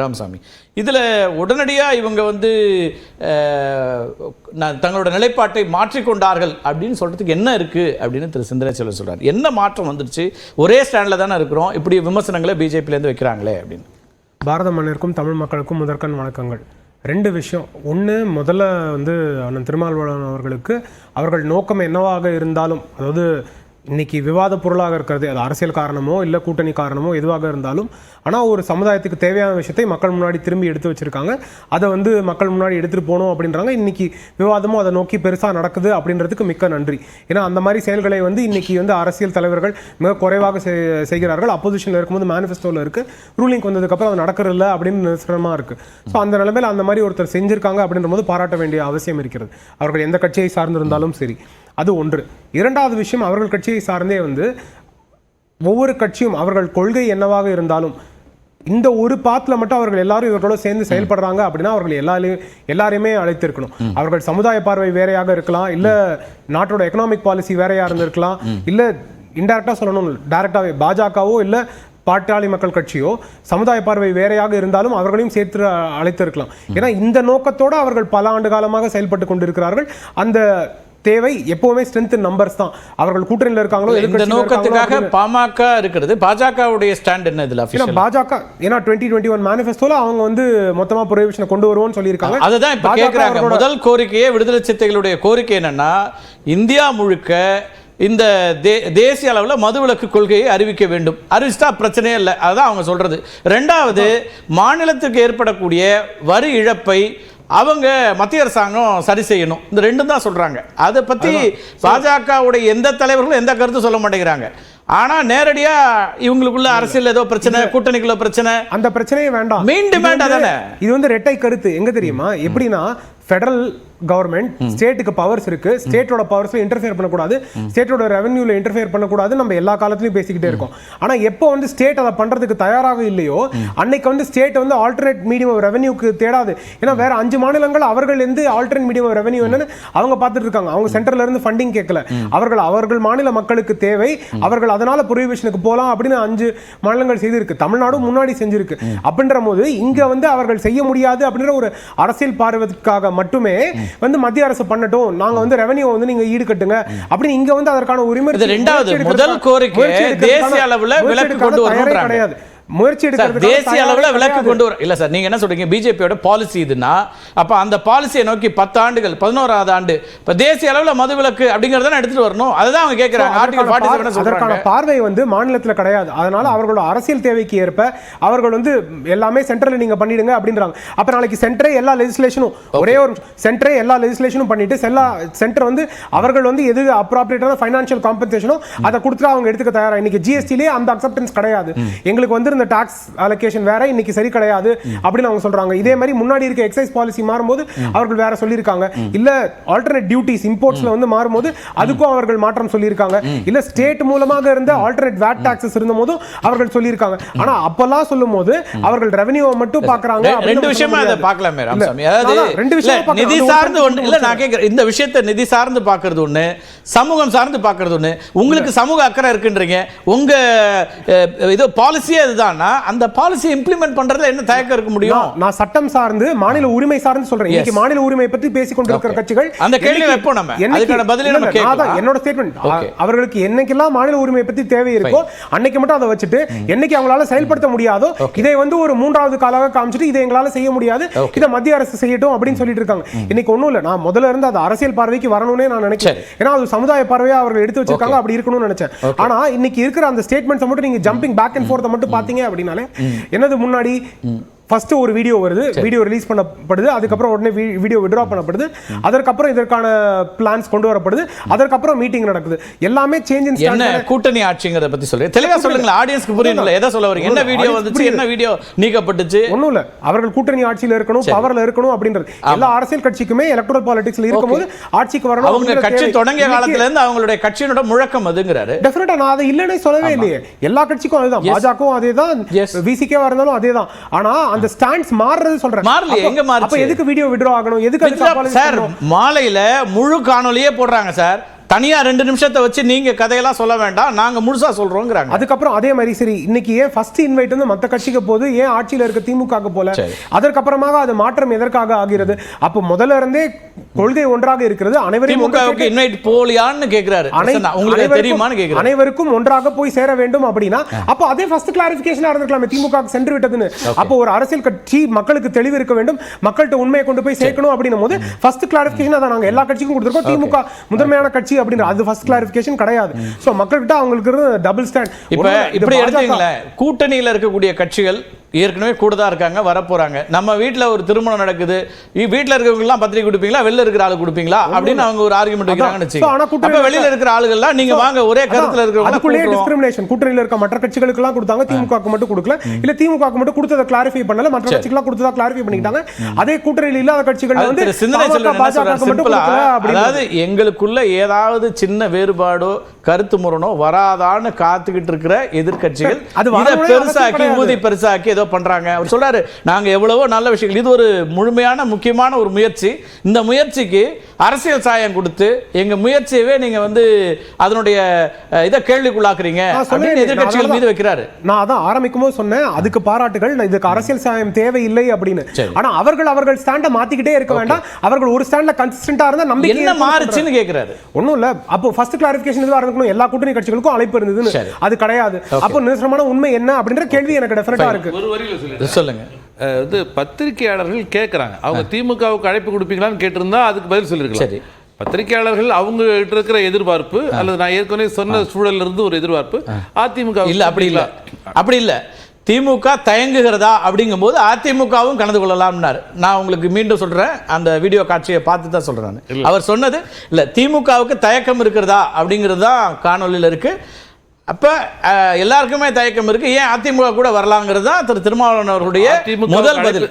ராமசாமி இதில் உடனடியாக இவங்க வந்து தங்களோட நிலைப்பாட்டை மாற்றிக்கொண்டார்கள் அப்படின்னு சொல்கிறதுக்கு என்ன இருக்குது அப்படின்னு திரு சிந்தனேஸ்வரர் சொல்கிறார். என்ன மாற்றம் வந்துருச்சு? ஒரே ஸ்டாண்டில் தானே இருக்கிறோம், இப்படி விமர்சனங்களை பிஜேபியிலேருந்து வைக்கிறாங்களே அப்படின்னு. பாரத மண்ணிற்கும் தமிழ் மக்களுக்கும் முதற்கண் வணக்கங்கள். ரெண்டு விஷயம். ஒன்று, முதல்ல வந்து அண்ணன் திருமாவளவன் அவர்களுக்கு அவர்கள் நோக்கம் என்னவாக இருந்தாலும், அதாவது இன்னைக்கு விவாத பொருளாக இருக்கிறது, அது அரசியல் காரணமோ இல்லை கூட்டணி காரணமோ எதுவாக இருந்தாலும், ஆனால் ஒரு சமுதாயத்துக்கு தேவையான விஷயத்தை மக்கள் முன்னாடி திரும்பி எடுத்து வச்சுருக்காங்க. அதை வந்து மக்கள் முன்னாடி எடுத்துகிட்டு போகணும் அப்படின்றாங்க. இன்றைக்கி விவாதமும் அதை நோக்கி பெருசாக நடக்குது அப்படின்றதுக்கு மிக்க நன்றி. ஏன்னா அந்த மாதிரி செயல்களை வந்து இன்றைக்கி வந்து அரசியல் தலைவர்கள் மிக குறைவாக செய்கிறார்கள். அப்போசிஷனில் இருக்கும்போது மேனிஃபெஸ்டோவில் இருக்குது, ரூலிங் வந்ததுக்கப்புறம் அது நடக்கிறதில்ல அப்படின்னு நிதர்சனமாக இருக்குது. ஸோ அந்த நிலைமையில் அந்த மாதிரி ஒருத்தர் செஞ்சுருக்காங்க அப்படின்ற போது பாராட்ட வேண்டிய அவசியம் இருக்கிறது, அவர்கள் எந்த கட்சியை சார்ந்திருந்தாலும் சரி. அது ஒன்று. இரண்டாவது விஷயம், அவர்கள் கட்சியை சார்ந்தே வந்து ஒவ்வொரு கட்சியும் அவர்கள் கொள்கை என்னவாக இருந்தாலும் இந்த ஒரு பாத்தில் மட்டும் அவர்கள் எல்லாரும் இவர்களோட சேர்ந்து செயல்படுறாங்க அப்படின்னா அவர்கள் எல்லாரையுமே அழைத்திருக்கணும். அவர்கள் சமுதாய பார்வை வேறையாக இருக்கலாம், இல்லை நாட்டோட எக்கனாமிக் பாலிசி வேறையாக இருந்திருக்கலாம், இல்லை இன்டெரக்டாக சொல்லணும் டைரக்டாகவே பாஜகவோ இல்லை பாட்டாளி மக்கள் கட்சியோ சமுதாய பார்வை வேறையாக இருந்தாலும் அவர்களையும் சேர்த்து அழைத்திருக்கலாம். ஏன்னா இந்த நோக்கத்தோடு அவர்கள் பல ஆண்டு காலமாக செயல்பட்டு கொண்டிருக்கிறார்கள். அந்த தேவை எப்பவுமே ஸ்ட்ரென்த் நம்பர்ஸ் தான். அவர்கள் கூட்டணியில் இருக்காங்களோ இந்த நோக்கத்துக்காக பாமக இருக்கிறது. பாஜகவுடைய ஸ்டாண்ட் என்ன இதுல? பாஜக ஏன்னா 2021 மேனிஃபெஸ்டோல அவங்க வந்து மொத்தமா ப்ரொஹிபிஷனை கொண்டு வருவோம்னு சொல்லியிருக்காங்க. அதுதான் இப்ப கேக்குறாங்க. முதல் கோரிக்கையே விடுதலை சிறுத்தைகளுடைய கோரிக்கை என்னன்னா, இந்தியா முழுக்க இந்த தேசிய அளவில் மதுவிலக்கு கொள்கையை அறிவிக்க வேண்டும். அறிவிச்சிட்டா பிரச்சனையே இல்லை, அதுதான் அவங்க சொல்றது. ரெண்டாவது, மாநிலத்துக்கு ஏற்படக்கூடிய வரி இழப்பை அவங்க மத்திய அரசாங்கம் சரி செய்யணும். இந்த ரெண்டும் தான் சொல்றாங்க. அதை பத்தி பாஜகவுடைய எந்த தலைவர்களும் எந்த கருத்து சொல்ல மாட்டேங்கிறாங்க. ஆனா நேரடியா இவங்களுக்குள்ள அரசியல் ஏதோ பிரச்சனை, கூட்டணிக்குள்ள பிரச்சனை, அந்த பிரச்சனையே வேண்டாம், மீண்டும் வேண்டாம் தானே. இது வந்து ரெட்டை கருத்து. எங்க தெரியுமா? எப்படின்னா, ஃபெடரல் கவர்மெண்ட் ஸ்டேட்டுக்கு பவர்ஸ் இருக்கு, ஸ்டேட்டோட பவர்ஸ்ல இன்டர்ஃபியர் பண்ணக்கூடாது, ஸ்டேட்டோட ரெவென்யூல இன்டர்ஃபியர் பண்ணக்கூடாது, நம்ம எல்லா காலத்திலயும் பேசிக்கிட்டே இருக்கோம். ஆனா எப்போ வந்து ஸ்டேட் அதை பண்றதுக்கு தயாராக இல்லையோ அன்னைக்கு வந்து ஸ்டேட் வந்து ஆல்டர்னேட் மீடியம் ஆஃப் ரெவென்யூக்கு தேடாது. ஏன்னா வேற 5 மாநிலங்கள் அவர்கள் எந்த ஆல்டர்னேட் மீடியம் ஆஃப் ரெவென்யூ என்னன்னு அவங்க பார்த்துட்டு இருக்காங்க. அவங்க சென்டர்ல இருந்து ஃபண்டிங் கேட்கல. அவர்கள் மாநில மக்களுக்கு தேவை, அவர்கள் அதனால ப்ரொஹிபிஷனுக்கு போலாம் அப்படின்னு 5 மாநிலங்கள் செய்திருக்கு. தமிழ்நாடும் முன்னாடி செஞ்சிருக்கு. அப்படின்ற போது இங்க வந்து அவர்கள் செய்ய முடியாது அப்படின்ற ஒரு அரசியல் பார்வைக்காக மட்டுமே வந்து மத்திய அரசு பண்ணட்டும், நாங்க வந்து ரெவென்யூ வந்து நீங்க ஈடு கட்டுங்க அப்படின்னு இங்க வந்து அதற்கான உரிமை. இரண்டாவது முதல் கோரிக்கை தேசிய அளவுல விலக்கு கொண்டு வரணும் கிடையாது. முயற்சி எடுக்கிறது தேசிய அளவில் விலக்கு கொண்டு வர இல்ல சார். நீங்க என்ன சொல்றீங்க? பிஜேபியோட பாலிசி இதுனா அப்ப அந்த பாலிசியை நோக்கி 10 ஆண்டுகள் 11வது ஆண்டு இப்ப தேசிய அளவில் மது விலக்கு அப்படிங்கறத எடுத்துட்டு வரணும். அதுதான் அவங்க கேக்குறாங்க. ஆர்டிகல் 47 அதற்கான பார்வை வந்து மாநிலத்துல கிடையாது. அதனால அவர்களோட அரசியல் தேவைக்கு ஏற்ப அவர்கள் வந்து எல்லாமே சென்ட்ரல்ல நீங்க பண்ணிடுங்க அப்படின்றாங்க. அப்ப நாளைக்கு சென்டரே எல்லா லெஜிஸ்லேஷனும் ஒரே ஒரு சென்டரே எல்லா லெஜிஸ்லேஷனும் பண்ணிட்டு சென்டர் வந்து அவர்கள் வந்து எது அப்ராப்ரியேட்டான ஃபைனான்சியல் காம்பன்சேஷனோ அதை கொடுத்துட்டு அவங்க எடுத்துக்க தயாரா. இன்னைக்கு ஜிஎஸ்டிலே அந்த அக்செப்டன்ஸ் கிடையாது. எங்களுக்கு வந்து இந்த டாக்ஸ் அலோகேஷன் வேற இன்னைக்கு சரி கிடையாது அப்படின்னு அவங்க சொல்றாங்க. இதே மாதிரி முன்னாடி இருக்க எக்ஸைஸ் பாலிசி மாறும்போது அவர்கள் வேற சொல்லியிருக்காங்க. இல்ல ஆல்டர்னேட் டியூட்டிஸ் இம்போர்ட்ஸ்ல வந்து மாறும்போது அதுக்கும் அவர்கள் மாற்றம் சொல்லியிருக்காங்க. இல்ல ஸ்டேட் மூலமாக இருந்த ஆல்டர்னேட் வேட் டாக்ஸஸ் இருந்தபோதும் அவர்கள் சொல்லியிருக்காங்க. ஆனா அப்பெல்லாம் சொல்லும்போது அவர்கள் ரெவென்யூவை மட்டும் பார்க்கறாங்க. ரெண்டு விஷயமா அதை பார்க்கலாமே ராமசாமி. அதாவது ரெண்டு விஷயம் நிதி சார்ந்து ஒன்று இல்ல. நான் கேக்குறேன், இந்த விஷயத்தை நிதி சார்ந்து பார்க்கிறது ஒண்ணு, சமூகம் சார்ந்து பார்க்கிறது ஒண்ணு. உங்களுக்கு சமூக அக்கறை இருக்குன்றீங்க, உங்க இது பாலிசியே இதுதான். அந்த பாலிசி இம்ப்ளிமென்ட் பண்றதுல என்ன தயக்கம் இருக்க முடியும்? நான் சட்டம் சார்ந்து மாநில உரிமை சார்ந்து சொல்றேன். இன்னைக்கு மாநில உரிமை பத்தி பேசிக் கொண்டிருக்கிற கட்சிகள் அந்த கேள்வி வைப்போம். நம்ம அதுக்கான பதிலை நம்ம கேட்கலாம். என்னோட ஸ்டேட்மென்ட், அவர்களுக்கு என்னைக்கெல்லாம் மாநில உரிமை பத்தி தேவை இருக்கோ அன்னைக்கு மட்டும் அதை வச்சுட்டு என்னைக்கு அவங்களால செயல்படுத்த முடியாதோ இதை வந்து ஒரு 3வது காலாக காமிச்சிட்டு இதை எங்களால செய்ய முடியாது, இதை மத்திய அரசு செய்யட்டும் அப்படின்னு சொல்லிட்டு இருக்காங்க. இன்னைக்கு ஒண்ணும் இல்ல, நான் முதல்ல இருந்து அது அரசியல் பார்வைக்கு வரணும்னே நான் நினைச்சேன். ஏன்னா அது சமுதாய பார்வையா அவர்கள் எடுத்து வச்சிருக்காங்க, அப்படி இருக்கணும்னு நினைச்சேன். ஆனா இன்னைக்கு இருக்கிற அந்த ஸ்டேட்மெண்ட்ஸ் மட்டும் நீங்க ஜம்பிங் பேக் அண்ட் ஃபோர்த் மட்டும் பாத்தீங்க அப்படின்னாலே என்னது முன்னாடி ஃபர்ஸ்ட் ஒரு வீடியோ வருது, வீடியோ ரிலீஸ் பண்ணப்படுது, அதுக்கப்புறம் உடனே வீடியோ வித்ட்ரா பண்ணப்படுது, அதற்கப்புறம் இதற்கான பிளான்ஸ் கொண்டு வரப்படுது, அதற்கப்புறம் மீட்டிங் நடக்குது. எல்லாமே சேஞ்ச் இன் என்ன கூட்டணி ஆட்சிங்கறத பத்தி சொல்றீங்க? தெளிவா சொல்லுங்க, ஆடியன்ஸ்க்கு புரியணும்ல எதை சொல்ல வரீங்க. என்ன வீடியோ வந்துச்சு, என்ன வீடியோ நீக்கப்பட்டுச்சு? ஒண்ணும் இல்ல, அவர்கள் கூட்டணி ஆட்சியில இருக்கணும், பவர்ல இருக்கணும் அப்படின்றது எல்லா அரசியல் கட்சிக்குமே எலக்டரல் பாலிடிக்ஸ்ல இருக்கும்போது ஆட்சிக்கு வரணும். அவங்க கட்சி தொடங்கிய காலத்துல இருந்து அவங்களுடைய கட்சியோட முழக்கம் அதுங்கறாரு. டெஃபினட்டா நான் அதை இல்லனே சொல்லவே இல்லையே. எல்லா கட்சிக்கும் அதுதான், பாஜகவும் அதேதான், விசிகேவா இருந்தாலும் அதேதான். ஆனா அந்த ஸ்டாண்ட்ஸ் மாறுறது சொல்றேன். மாறலையே, எங்க மாறுச்சு? அப்ப எதுக்கு வீடியோ வித்ட்ரா ஆகணும்? எதுக்கு சார் மாலையில முழு காணொளியே போடுறாங்க சார். தனியா 2 நிமிஷத்தை வச்சு நீங்க கதையெல்லாம் சொல்ல வேண்டாம், நாங்க முழுசா சொல்றோங்கிறாங்க. அதுக்கப்புறம் அதே மாதிரி சரி இன்னைக்கு ஏன் ஃபர்ஸ்ட் இன்வைட் வந்து மத்த கட்சிக்கு போது ஏன் ஆட்சியில இருக்க திமுக போல அதற்கப்புறமாக அது மாற்றம் எதற்காக ஆகிறது? அப்ப முதல்ல இருந்தே கொள்கை ஒன்றாக இருக்கிறது, அனைவரையும் திமுகவுக்கு இன்வைட் போலியான்னு கேக்குறாரு, உங்களுக்கு தெரியுமான்னு கேக்குறாரு. அனைவருக்கும் ஒன்றாக போய் சேர வேண்டும் அப்படினா அப்ப அதே ஃபர்ஸ்ட் கிளாரிஃபிகேஷனா இருந்திருக்கலாம் திமுக சென்று விட்டதுன்னு. அப்ப ஒரு அரசியல் கட்சி மக்களுக்கு தெளிவு இருக்க வேண்டும், மக்கள்கிட்ட உண்மையை கொண்டு போய் சேர்க்கணும் அப்படின்னும் போது ஃபர்ஸ்ட் கிளாரிஃபிகேஷன் அத நாங்க எல்லா கட்சிக்கும் கொடுத்திருக்கோம். திமுக முதன்மையான கட்சி அப்படின்ற அது ஃபர்ஸ்ட் கிளாரிஃபிகேஷன் கிடையாது. சோ மக்கள்கிட்ட அவங்களுக்கு டபுள் ஸ்டாண்ட். இப்ப இப்படி எடுத்தீங்களே, கூட்டணியில இருக்கக்கூடிய கட்சிகள் ஏற்கனவே கூட தான் இருக்காங்க, வரப்போறாங்க. நம்ம வீட்டில் ஒரு திருமணம் நடக்குது, வீட்டில் இருக்கிறவங்க எல்லாம் பத்திரிக்கை கொடுப்பீங்களா, வெளில இருக்கிற ஆளு கொடுப்பீங்களா அப்படின்னு அவங்க ஒரு ஆர்குமெண்ட் வைக்கிறாங்கன்னு வச்சுக்கோங்க. வெளியில இருக்கிற ஆளுகள்லாம் நீங்க வாங்க ஒரே கருத்துல இருக்கிறவங்க அதுக்குள்ளே டிஸ்கிரிமினேஷன். கூட்டணியில இருக்க மற்ற கட்சிகளுக்கு எல்லாம் கொடுத்தாங்க, திமுகவுக்கு மட்டும் கொடுக்கல. இல்ல திமுகவுக்கு மட்டும் கொடுத்தத கிளாரிஃபை பண்ணல, மற்ற கட்சிகளுக்கு கொடுத்தத கிளாரிஃபை பண்ணிட்டாங்க. அதே கூட்டணியில் இல்லாத கட்சிகள் வந்து பாஜகவுக்கு மட்டும் கொடுக்கல. அதாவது எங்களுக்குள்ள ஏதாவது சின்ன வேறுபாடோ கருத்து முரணோ வராதான்னு காத்துக்கிட்டு இருக்கிற எதிர்க்கட்சிகள் இதை பெருசாக்கி ஊதி பெருசாக்கி ஏதோ பண்றாங்க. அவர் சொல்றாரு நாங்க எவ்வளவோ நல்ல விஷயங்கள், இது ஒரு முழுமையான முக்கியமான ஒரு முயற்சி. இந்த முயற்சிக்கு அரசியல் சாயம் கொடுத்து எங்க முயற்சியவே நீங்க வந்து அதனுடைய இதை கேள்விக்குள்ளாக்குறீங்க அப்படின்னு எதிர்க்கட்சிகள் மீது வைக்கிறாரு. நான் அதான் ஆரம்பிக்கும் போது சொன்னேன், அதுக்கு பாராட்டுகள், இதுக்கு அரசியல் சாயம் தேவையில்லை அப்படின்னு. ஆனா அவர்கள் ஸ்டாண்ட மாத்திக்கிட்டே இருக்க வேண்டாம், அவர்கள் ஒரு ஸ்டாண்ட்ல கன்சிஸ்டன்டா இருந்தா நம்பிக்கை என்ன மாறுச்சுன்னு கேக்குறாரு. ஒண்ணும் இல்ல, அப்போ ஃபர்ஸ்ட் கிளாரிஃபிகேஷன் இதுவா இருக்கணும், எல்லா கூட்டணி கட்சிகளுக்கும் அழைப்பு இருந்ததுன்னு அது கிடையாது. அப்போ நிரந்தரமான உண்மை என்ன அப்படின்ற கேள்வி எனக்கு டெஃபினட்டா இருக்கு. சொல்லுங்க. இது பத்திரிகையாளர்கள் கேட்கறாங்க, அவங்க திமுகவுக்கு அழைப்பு கொடுப்பீங்களான்னு கேட்டிருந்தா அதுக்கு பதில் சொல்லிருக்கலாம். பத்திரிகையாளர்கள் அவங்க இருக்கிற எதிர்பார்ப்பு அல்லது நான் ஏற்கனவே சொன்ன சூழல்ல இருந்து ஒரு எதிர்பார்ப்பு அதிமுக இல்ல, அப்படி இல்ல திமுக தயங்குகிறதா அப்படிங்கும் போது அதிமுகவும் கலந்து கொள்ளலாம்னாரு. நான் உங்களுக்கு மீண்டும் சொல்றேன், அந்த வீடியோ காட்சியை பார்த்து தான் சொல்றேன். அவர் சொன்னது இல்ல திமுகவுக்கு தயக்கம் இருக்கிறதா அப்படிங்கிறது தான் காணொலியில் இருக்கு. அப்ப எல்லாருக்குமே தயக்கம் இருக்கு, ஏன் அதிமுக கூட வரலாங்கிறது தான் திரு திருமாவளவன் அவர்களுடைய முதல் பதில்.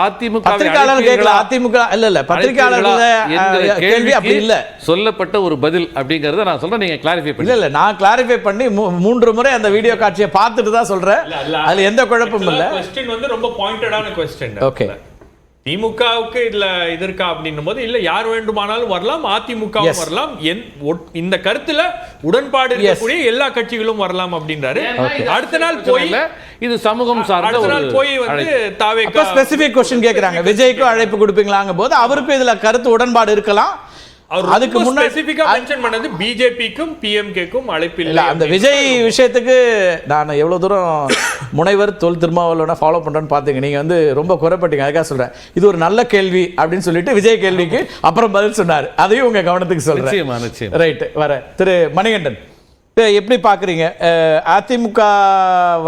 அதிமுக பத்திரிகையாளர் கேட்கல, அதிமுக இல்ல பத்திரிகையாளர்கள் கேள்வி அப்படி இல்ல, சொல்லப்பட்ட ஒரு பதில் அப்படிங்கறத நான் சொல்றேன், நீங்க கிளாரிஃபை பண்ணி. இல்ல நான் கிளாரிஃபை பண்ணி 3 முறை அந்த வீடியோ காட்சியை பார்த்துட்டு தான் சொல்றேன், அதுல எந்த குழப்பமும் இல்ல. क्वेश्चन வந்து ரொம்ப பாயிண்டடான क्वेश्चन. ஓகே, திமுகவுக்கு இதுல இது இருக்கா அப்படின்னும் போது இல்ல யார் வேண்டுமானாலும் வரலாம், அதிமுகவும் வரலாம், இந்த கருத்துல உடன்பாடு இருக்கக்கூடிய எல்லா கட்சிகளும் வரலாம் அப்படின்றாரு. அடுத்த நாள் போய் இது சமூகம் சார்ந்த அடுத்த நாள் போய் வந்து தாவேகா ஸ்பெசிபிக் क्वेश्चन கேக்குறாங்க, விஜய்க்கு அழைப்பு கொடுப்பீங்களாங்க போது அவருக்கும் இதுல கருத்து உடன்பாடு இருக்கலாம். அதுக்கு முன்னாடி ஸ்பெசிபிக்கா மென்ஷன் பண்ணது பிஜேபிக்கும் பிஎம்கேக்கும் அழைப்பு இல்ல. அந்த விஜய் விஷயத்துக்கு நான் எவ்வளவு தூரம் முனைவர் தொல் திருமாவளவனை ஃபாலோ பண்றேன்னு பாத்தீங்க, நீங்க வந்து ரொம்ப குறைப்பட்டீங்க. அதுக்காக சொல்றேன், இது ஒரு நல்ல கேள்வி அப்படின்னு சொல்லிட்டு விஜய் கேள்விக்கு அப்புறம் பதில் சொன்னார், அதையும் உங்க கவனத்துக்கு சொல்றேன். ரைட், வர திரு மணிகண்டன் எப்படி பாக்குறீங்க? அதிமுக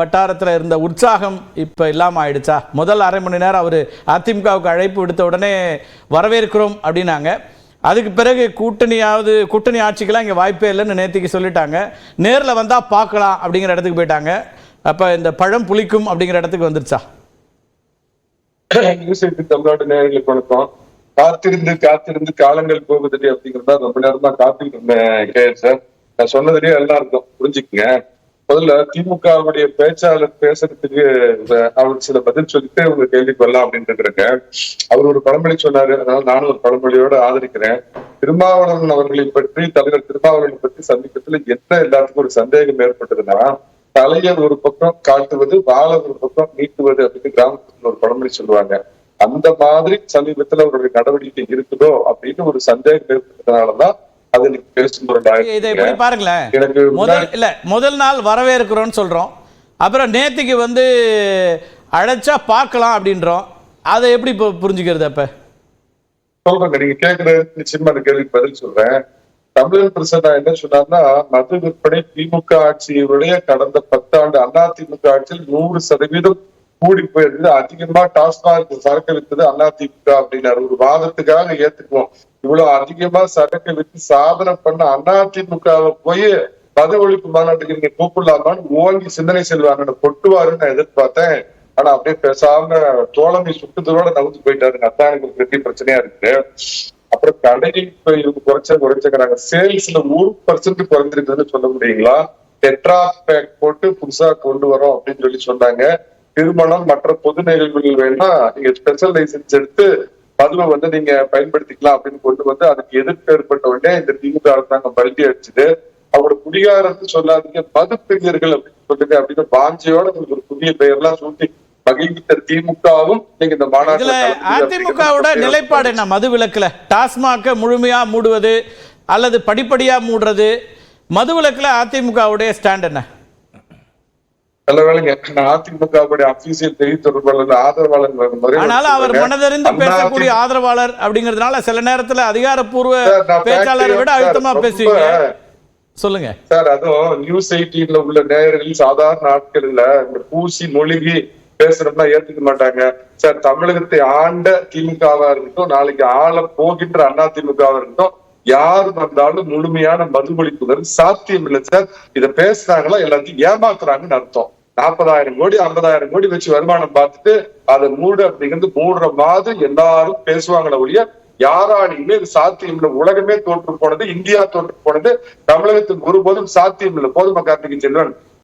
வட்டாரத்தில் இருந்த உற்சாகம் இப்ப இல்லாம ஆயிடுச்சா? முதல் அரை மணி நேரம் அவரு அதிமுகவுக்கு அழைப்பு விடுத்த உடனே வரவேற்கிறோம் அப்படின்னாங்க, அதுக்கு பிறகு கூட்டணி ஆட்சிக்கெல்லாம் இங்கே வாய்ப்பே இல்லைன்னு நேற்றுக்கு சொல்லிட்டாங்க, நேரில் வந்தால் பார்க்கலாம் அப்படிங்கிற இடத்துக்கு போயிட்டாங்க. அப்போ இந்த பழம் புளிக்கும் அப்படிங்கிற இடத்துக்கு வந்துருச்சா? தமிழ்நாடு நேயர்களுக்கு வணக்கம். காத்திருந்து காலங்கள் போகுது அப்படிங்கிறதா ரொம்ப நேரமா காத்துக்கிட்டு இருந்தேன் சார். நான் சொன்னதுலயே எல்லாருக்கும் புரிஞ்சுக்குங்க. முதல்ல திமுகவுடைய பேச்சாளர் பேசுறதுக்கு அவர் சில பதில் சொல்லிட்டு உங்க கேள்விக்கு வரலாம் அப்படின்னு இருக்கிறாங்க. அவர் ஒரு பழமொழி சொன்னாரு, அதனால நானும் ஒரு பழமொழியோட ஆதரிக்கிறேன். திருமாவளவன் அவர்களை பற்றி, தலைவர் திருமாவளவனை பற்றி சமீபத்துல என்ன எல்லாத்துக்கும் ஒரு சந்தேகம் ஏற்பட்டதுன்னா, தலையை ஒரு பக்கம் காட்டுவது, வாழை ஒரு பக்கம் நீட்டுவது அப்படின்னு கிராமத்துல ஒரு பழமொழி சொல்லுவாங்க. அந்த மாதிரி சமீபத்துல அவருடைய நடவடிக்கை இருக்குதோ அப்படின்னு ஒரு சந்தேகம் ஏற்பட்டதுனாலதான் முதல் நாள் வரவேற்கிறோம் சொல்றோம், அப்புறம் நேத்திக்கு வந்து அழைச்சா பார்க்கலாம் அப்படின்றோம். அதை எப்படி புரிஞ்சுக்கிறது? அப்ப சொல்றேன், நீங்க கேட்கிற நிச்சயமா அந்த கேள்விக்கு பதில் சொல்றேன். தமிழன் பிரசன்னா என்ன சொன்னார்னா, மது விற்பனை திமுக ஆட்சியுடைய கடந்த 10 ஆண்டு அதிமுக ஆட்சியில் 100% கூடி போயிருந்தது. அதிகமா டாஸ்மாக் சரக்கு வித்தது அதிமுக அப்படின்னாரு. ஒரு வாதத்துக்காக ஏத்துக்குவோம், இவ்வளவு அதிகமா சரக்கு வித்து சாதனை பண்ண அதிமுகவை போய் மது ஒழிப்பு மாநாட்டுக்கு நீங்க கூப்பிடலாமான்னு ஓங்கி சிந்தனை செல்வாங்க கொட்டுவாருன்னு நான் எதிர்பார்த்தேன். ஆனா அப்படியே பேசாம தோழமை சுட்டுதோட நவுந்து போயிட்டாருங்க. அதான் எனக்கு ஒரு பெரிய பிரச்சனையா இருக்கு. அப்புறம் கடையில் இவங்க குறைச்சாங்க, சேல்ஸ்ல 1% குறைஞ்சிருக்குதுன்னு சொல்ல முடியுங்களா? டெட்ரா பேக் போட்டு புதுசா கொண்டு வரோம் அப்படின்னு சொல்லி சொன்னாங்க. திருமணம் மற்ற பொது நிகழ்வுகள் வேணா நீங்க ஸ்பெஷல் லைசன்ஸ் எடுத்து மதுவை வந்து நீங்க பயன்படுத்திக்கலாம் அப்படின்னு கொண்டு வந்து அதுக்கு எதிர்ப்பு ஏற்பட்ட உடனே இந்த திமுக அரசாங்கம் பல்டி அடிச்சுது. அவங்களோட குடிகாரன்னு சொல்லாதீங்க, மது பிரியர்கள் அப்படின்னு சொல்லுங்க அப்படின்னு பாஞ்சையோட ஒரு புதிய பெயர்லாம் சூட்டி மகிழ்ந்த திமுகவும் நீங்க இந்த இதுல அதிமுகவோட நிலைப்பாடு என்ன? மது விலக்குல டாஸ்மாக முழுமையா மூடுவது அல்லது படிப்படியா மூடுறது, மது விலக்குல அதிமுகவுடைய ஸ்டாண்ட் என்ன? நல்ல வேலைங்க, அதிமுகவுடைய அபிஷியல் செய்தி தொடர்பாளர் ஆதரவாளர், ஆனால் அவர் மனதறிந்து பேசக்கூடிய ஆதரவாளர் அப்படிங்கிறதுனால சில நேரத்துல அதிகாரப்பூர்வ பேச்சாளரை விட அழுத்தமா பேசுவீங்க. சொல்லுங்க சார். அதுவும் நியூஸ் 18ல உள்ள நேயர்கள் சாதாரண ஆட்கள்ல இந்த பூசி மொழிகி பேசுறோம்னா ஏத்துக்க மாட்டாங்க சார். தமிழகத்தை ஆண்ட திமுகவா இருக்கட்டும், நாளைக்கு ஆள போகின்ற அண்ணா திமுகவா இருக்கட்டும், யாரு வந்தாலும் முழுமையான மது ஒழிப்புகள் சாத்தியம் இல்லை சார். இத பேசுறாங்களா எல்லாத்தையும் ஏமாத்துறாங்கன்னு அர்த்தம். 40,000 கோடி 50,000 கோடி வச்சு வருமானம் பார்த்துட்டு அதை மூடு அப்படிங்கிறது மூடுற மாதிரி எல்லாரும் பேசுவாங்களே ஒழிய யாராலையுமே இது சாத்தியம் இல்லை. உலகமே தோற்று போனது, இந்தியா தோற்று போனது, தமிழகத்துக்கு ஒருபோதும் சாத்தியம் இல்லை. போதுமா கார்த்திகை செல்வன்?